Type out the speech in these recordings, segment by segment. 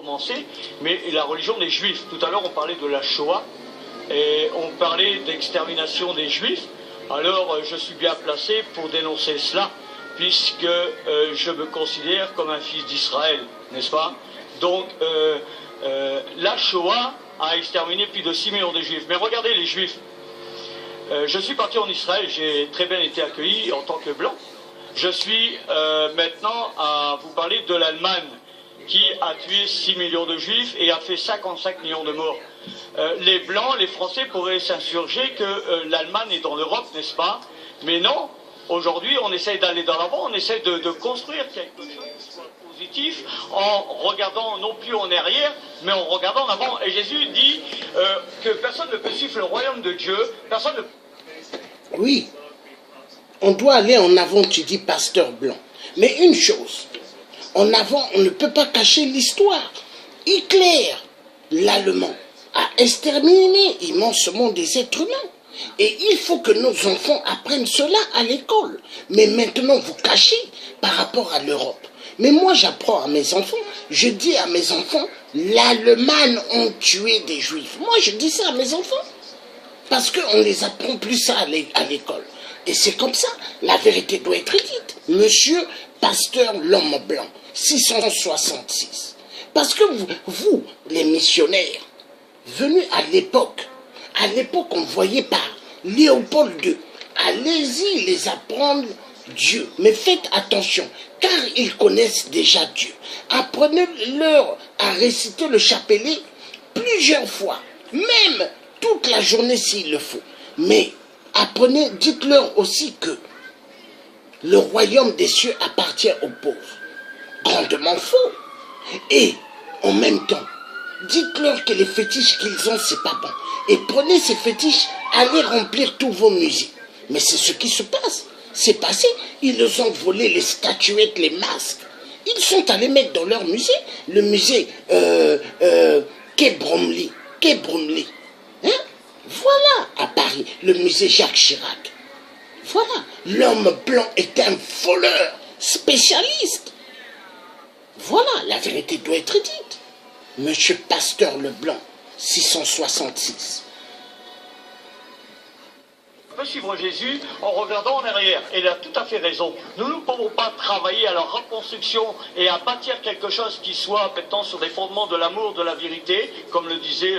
commencé, mais la religion des Juifs. Tout à l'heure, on parlait de la Shoah, et on parlait d'extermination des Juifs. Alors, je suis bien placé pour dénoncer cela, puisque je me considère comme un fils d'Israël, n'est-ce pas? Donc, la Shoah a exterminé plus de 6 millions de Juifs. Mais regardez les Juifs. Je suis parti en Israël, j'ai très bien été accueilli en tant que blanc. Je suis maintenant à vous parler de l'Allemagne, qui a tué 6 millions de Juifs et a fait 55 millions de morts. Les Blancs, les Français pourraient s'insurger que l'Allemagne est dans l'Europe, n'est-ce pas? Mais non, aujourd'hui on essaie d'aller dans l'avant, on essaie de construire quelque chose qui soit positif en regardant non plus en arrière, mais en regardant en avant. Et Jésus dit que personne ne peut suivre le royaume de Dieu, personne ne... Oui, on doit aller en avant, tu dis pasteur Blanc. Mais une chose, en avant, on ne peut pas cacher l'histoire. Hitler, l'Allemand, a exterminé immensément des êtres humains. Et il faut que nos enfants apprennent cela à l'école. Mais maintenant, vous cachez par rapport à l'Europe. Mais moi, j'apprends à mes enfants, je dis à mes enfants, l'Allemagne ont tué des Juifs. Moi, je dis ça à mes enfants. Parce qu'on ne les apprend plus ça à l'école. Et c'est comme ça, la vérité doit être dite. Monsieur Pasteur l'homme blanc, 666. Parce que vous, les missionnaires, venus à l'époque, on ne voyait pas Léopold II. Allez-y les apprendre Dieu. Mais faites attention, car ils connaissent déjà Dieu. Apprenez-leur à réciter le chapelet plusieurs fois, même toute la journée s'il le faut. Mais apprenez, dites-leur aussi que le royaume des cieux appartient aux pauvres. Grandement faux. Et en même temps, dites-leur que les fétiches qu'ils ont, c'est pas bon. Et prenez ces fétiches, allez remplir tous vos musées. Mais c'est ce qui se passe. C'est passé. Ils leur ont volé les statuettes, les masques. Ils sont allés mettre dans leur musée, le musée Quai Bromley. Hein? Voilà, à Paris, le musée Jacques Chirac. Voilà, l'homme blanc est un voleur spécialiste. Voilà, la vérité doit être dite. Monsieur Pasteur Leblanc, 666. On peut suivre Jésus en regardant en arrière. Et il a tout à fait raison. Nous ne pouvons pas travailler à la reconstruction et à bâtir quelque chose qui soit maintenant sur des fondements de l'amour, de la vérité, comme le disait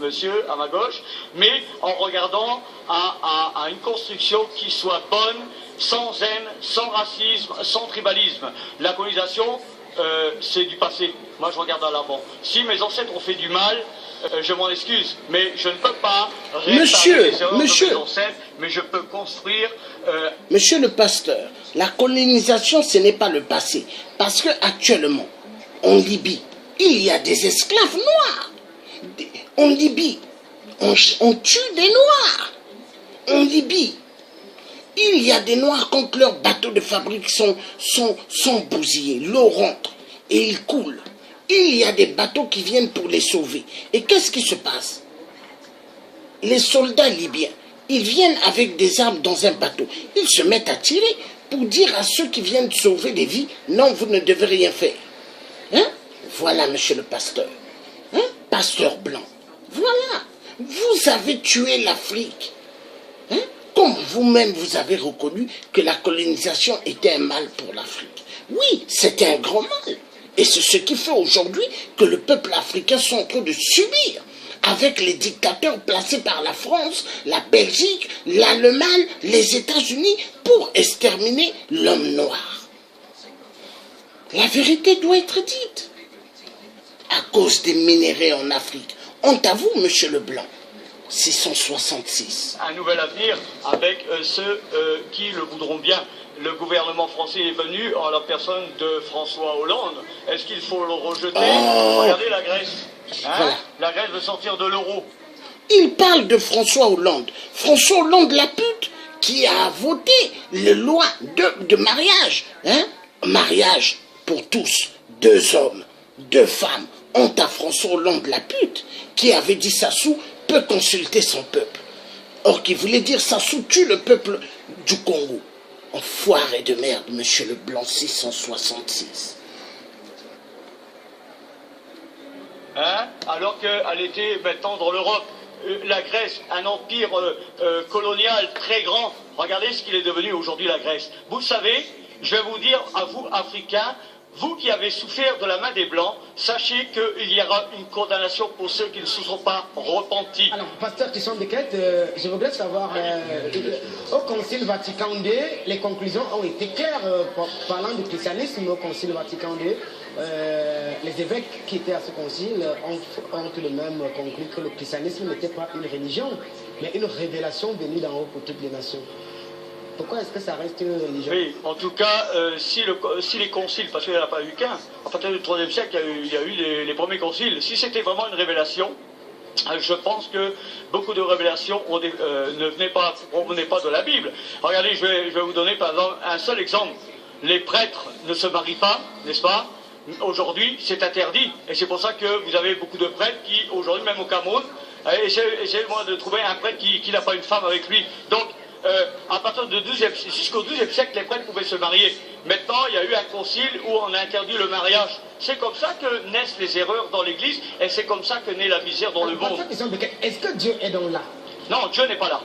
monsieur à ma gauche, mais en regardant à une construction qui soit bonne, sans haine, sans racisme, sans tribalisme. La colonisation, c'est du passé. Moi, je regarde à l'avant. Si mes ancêtres ont fait du mal, je m'en excuse, mais je ne peux pas réparer les erreurs de mes ancêtres, mais je peux construire... Monsieur le pasteur, la colonisation, ce n'est pas le passé. Parce qu'actuellement, en Libye, il y a des esclaves noirs. En Libye, on tue des noirs. En Libye, il y a des noirs quand leurs bateaux de fabrique sont bousillés. L'eau rentre et ils coulent. Il y a des bateaux qui viennent pour les sauver. Et qu'est-ce qui se passe? Les soldats libyens, ils viennent avec des armes dans un bateau. Ils se mettent à tirer pour dire à ceux qui viennent sauver des vies, non, vous ne devez rien faire. Hein? Voilà, monsieur le pasteur. Hein? Pasteur Blanc. Voilà. Vous avez tué l'Afrique. Hein? Comme vous-même, vous avez reconnu que la colonisation était un mal pour l'Afrique. Oui, c'était un grand mal. Et c'est ce qui fait aujourd'hui que le peuple africain sont en train de subir avec les dictateurs placés par la France, la Belgique, l'Allemagne, les États-Unis pour exterminer l'homme noir. La vérité doit être dite. À cause des minéraux en Afrique. Honte à vous, monsieur Leblanc. 666. Un nouvel avenir avec ceux qui le voudront bien. Le gouvernement français est venu en la personne de François Hollande. Est-ce qu'il faut le rejeter? Regardez la Grèce. Hein? Voilà. La Grèce veut sortir de l'euro. Il parle de François Hollande. François Hollande, la pute, qui a voté les lois de mariage. Hein? Mariage pour tous. 2 hommes, 2 femmes. Honte à François Hollande, la pute, qui avait dit Sassou peut consulter son peuple. Or, qui voulait dire Sassou tue le peuple du Congo. Enfoiré de merde, monsieur Leblanc, 666. hein, alors qu'elle était maintenant dans l'Europe. La Grèce, un empire colonial très grand. Regardez ce qu'il est devenu aujourd'hui, la Grèce. Vous le savez, je vais vous dire à vous, Africains, vous qui avez souffert de la main des Blancs, sachez qu'il y aura une condamnation pour ceux qui ne se sont pas repentis. Alors, pasteur Christian Beckett, je voudrais savoir, au Concile Vatican II, les conclusions ont été claires parlant du christianisme au Concile Vatican II. Les évêques qui étaient à ce concile ont tout de même conclu que le christianisme n'était pas une religion, mais une révélation venue d'en haut pour toutes les nations. Pourquoi est-ce que ça reste une religion? Oui, en tout cas, si les conciles, parce qu'il n'y en a pas eu qu'un, à partir du IIIe siècle, il y a eu les premiers conciles, si c'était vraiment une révélation, je pense que beaucoup de révélations ne provenaient pas de la Bible. Regardez, je vais vous donner par exemple un seul exemple. Les prêtres ne se marient pas, n'est-ce pas? Aujourd'hui, c'est interdit. Et c'est pour ça que vous avez beaucoup de prêtres qui, aujourd'hui, même au Cameroun, essayez-moi de trouver un prêtre qui n'a pas une femme avec lui. Donc, à partir du jusqu'au XIIe siècle, les prêtres pouvaient se marier. Maintenant, il y a eu un concile où on a interdit le mariage. C'est comme ça que naissent les erreurs dans l'Église et c'est comme ça que naît la misère dans le monde. Est-ce que Dieu est donc là? Non, Dieu n'est pas là.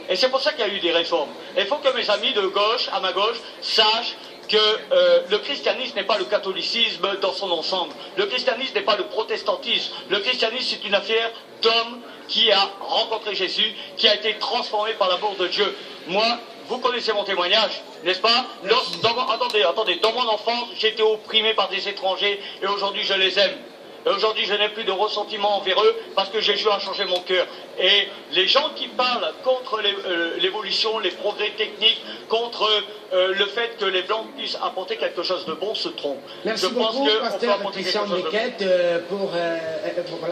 Et c'est pour ça qu'il y a eu des réformes. Il faut que mes amis de gauche, à ma gauche, sachent que le christianisme n'est pas le catholicisme dans son ensemble. Le christianisme n'est pas le protestantisme. Le christianisme, c'est une affaire d'hommes qui a rencontré Jésus, qui a été transformé par l'amour de Dieu. Moi, vous connaissez mon témoignage, n'est-ce pas? Attendez, dans mon enfance, j'étais opprimé par des étrangers et aujourd'hui je les aime. Et aujourd'hui je n'ai plus de ressentiment envers eux parce que Jésus a changé mon cœur. Et les gens qui parlent contre l'évolution, les progrès techniques, contre le fait que les Blancs puissent apporter quelque chose de bon se trompent. Merci beaucoup, pasteur Christian Beckett, pour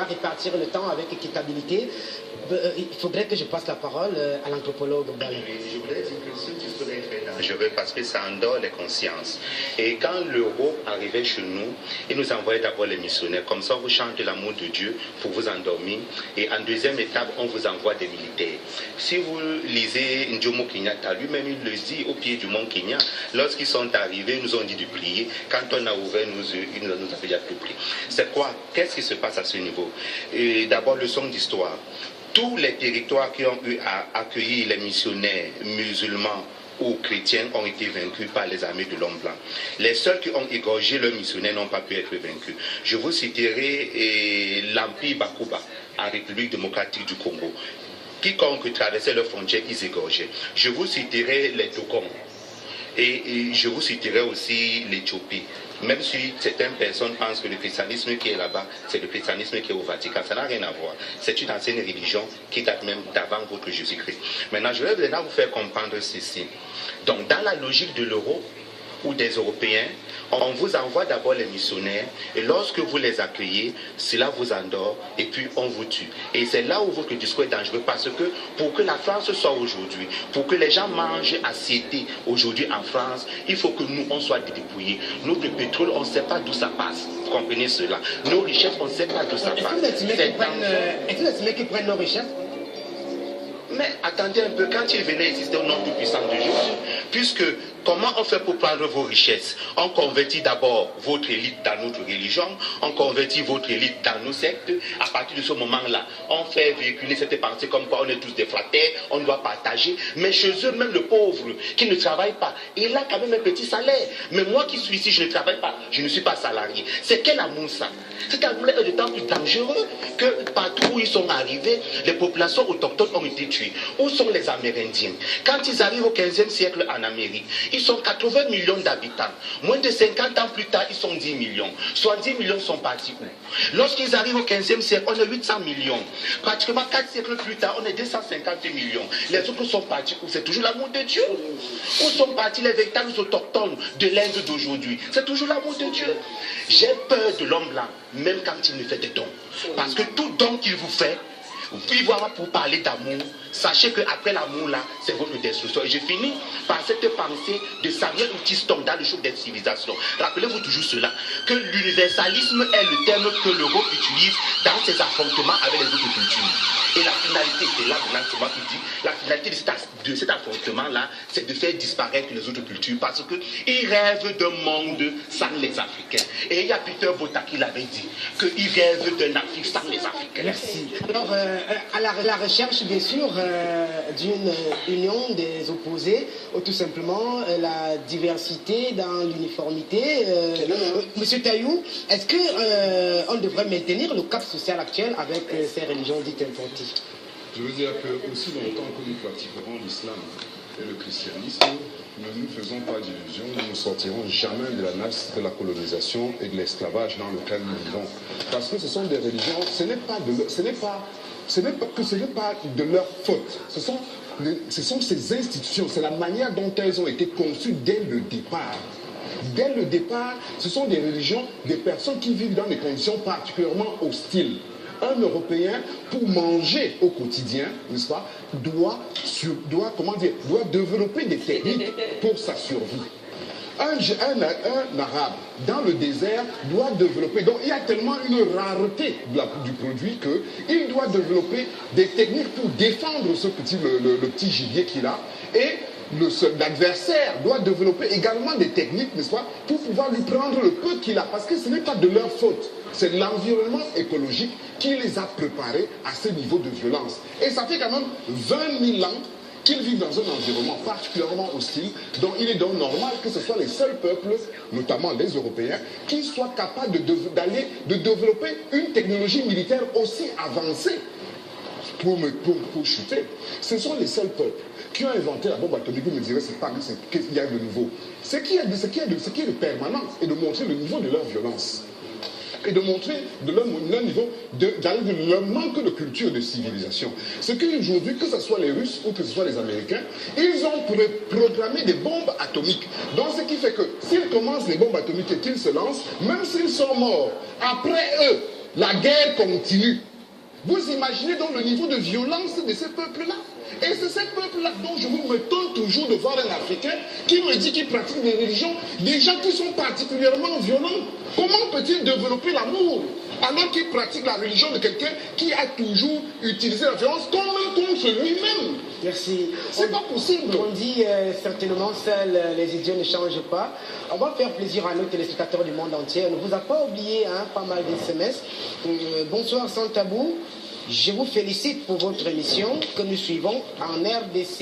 répartir le temps avec équitabilité. Il faudrait que je passe la parole à l'anthropologue. Je voudrais dire que ce discours est très dangereux parce que ça endort les consciences. Et quand l'euro arrivait chez nous, il nous envoyait d'abord les missionnaires. Comme ça, on vous chante l'amour de Dieu pour vous endormir. Et en deuxième étape, on vous envoie des militaires. Si vous lisez Njomo Kenyatta, lui-même il le dit au pied du mont Kenya, lorsqu'ils sont arrivés, ils nous ont dit de prier. Quand on a ouvert nos yeux, il nous a déjà tout pris. C'est quoi? Qu'est-ce qui se passe à ce niveau? D'abord, leçon d'histoire. Tous les territoires qui ont eu à accueillir les missionnaires musulmans ou chrétiens ont été vaincus par les armées de l'homme blanc. Les seuls qui ont égorgé leurs missionnaires n'ont pas pu être vaincus. Je vous citerai l'Empire Bakuba en République démocratique du Congo. Quiconque traversait leurs frontières, ils égorgeaient. Je vous citerai les Dogons. Et je vous citerai aussi l'Éthiopie. Même si certaines personnes pensent que le christianisme qui est là-bas, c'est le christianisme qui est au Vatican, ça n'a rien à voir. C'est une ancienne religion qui date même d'avant votre Jésus-Christ. Maintenant, je vais maintenant vous faire comprendre ceci. Donc, dans la logique de l'euro ou des Européens, on vous envoie d'abord les missionnaires et lorsque vous les accueillez, cela vous endort et puis on vous tue. Et c'est là où votre discours est dangereux parce que pour que la France soit aujourd'hui, pour que les gens mangent assiété aujourd'hui en France, il faut que nous, on soit dépouillés. Notre pétrole, on ne sait pas d'où ça passe. Vous comprenez cela? Nos richesses, on ne sait pas d'où ça passe. Est-ce que vous estimez qu'ils prennent nos richesses? Mais attendez un peu, quand il venait ici, c'était au nom tout-puissant de Jésus. Puisque, comment on fait pour prendre vos richesses? On convertit d'abord votre élite dans notre religion, on convertit votre élite dans nos sectes. À partir de ce moment-là, on fait véhiculer cette pensée comme quoi on est tous des flateurs, on doit partager. Mais chez eux, même le pauvre qui ne travaille pas, il a quand même un petit salaire. Mais moi qui suis ici, je ne travaille pas, je ne suis pas salarié. C'est quel amour ça? Cet amour est d'autant plus dangereux que partout où ils sont arrivés, les populations autochtones ont été tuées. Où sont les Amérindiens? Quand ils arrivent au 15e siècle en Amérique, ils sont 80 millions d'habitants. Moins de 50 ans plus tard, ils sont 10 millions. Soit 10 millions sont partis où? Lorsqu'ils arrivent au 15e siècle, on est 800 millions. Pratiquement 4 siècles plus tard, on est 250 millions. Les autres sont partis où? C'est toujours l'amour de Dieu. Où sont partis les véritables autochtones de l'Inde d'aujourd'hui? C'est toujours l'amour de Dieu. J'ai peur de l'homme blanc, même quand il me fait des dons. Parce que tout don qu'il vous fait, puis voilà, pour parler d'amour, Sachez qu'après l'amour, là, c'est votre destruction. Et je finis par cette pensée de Samuel Huntington dans le choc des civilisations. Rappelez-vous toujours cela, que l'universalisme est le terme que l'Europe utilise dans ses affrontements avec les autres cultures. Et la finalité, c'est là maintenant c'est moi qui dis, la finalité de cet affrontement-là, c'est de faire disparaître les autres cultures parce qu'ils rêvent d'un monde sans les Africains. Et il y a Peter Botta qui l'avait dit, qu'ils rêvent d'un Afrique sans les Africains. Merci. Alors, à la recherche, bien sûr, d'une union des opposés, ou tout simplement la diversité dans l'uniformité. Monsieur Taïou, est-ce qu'on devrait maintenir le cap social actuel avec ces religions dites importées? Je veux dire que aussi longtemps que nous pratiquerons l'islam et le christianisme, ne nous faisons pas d'illusions, nous ne sortirons jamais de la nasse de la colonisation et de l'esclavage dans lequel nous vivons. Parce que ce sont des religions, ce n'est pas de leur faute. Ce sont ces institutions, c'est la manière dont elles ont été conçues dès le départ. Dès le départ, ce sont des religions, des personnes qui vivent dans des conditions particulièrement hostiles. Un Européen, pour manger au quotidien, n'est-ce pas, doit développer des techniques pour sa survie. Un Arabe, dans le désert, doit développer, donc il y a tellement une rareté du produit qu'il doit développer des techniques pour défendre le petit gibier qu'il a, et l'adversaire doit développer également des techniques, n'est-ce pas, pour pouvoir lui prendre le peu qu'il a, parce que ce n'est pas de leur faute. C'est l'environnement écologique qui les a préparés à ce niveau de violence. Et ça fait quand même 20 000 ans qu'ils vivent dans un environnement particulièrement hostile, dont il est donc normal que ce soit les seuls peuples, notamment les Européens, qui soient capables de développer une technologie militaire aussi avancée pour chuter. Ce sont les seuls peuples qui ont inventé la bombe atomique. Vous me direz, c'est pas qu'il y a de nouveau. Ce qui est de permanent et de montrer le niveau de leur violence. Et de montrer de leur niveau, de leur manque de culture, de civilisation. Ce qu'aujourd'hui, que ce soit les Russes ou que ce soit les Américains, ils ont programmé des bombes atomiques. Donc ce qui fait que s'ils commencent les bombes atomiques et qu'ils se lancent, même s'ils sont morts, après eux, la guerre continue. Vous imaginez donc le niveau de violence de ces peuples-là? Et c'est ces peuples-là dont je me tente toujours de voir un Africain qui me dit qu'il pratique des religions, des gens qui sont particulièrement violents. Comment peut-il développer l'amour alors qu'il pratique la religion de quelqu'un qui a toujours utilisé la violence contre lui-même? Merci. C'est pas possible. On dit certainement seuls les idiots ne changent pas. On va faire plaisir à nos téléspectateurs du monde entier. On ne vous a pas oublié, hein, pas mal de SMS. Bonsoir sans tabou. Je vous félicite pour votre émission que nous suivons en RDC.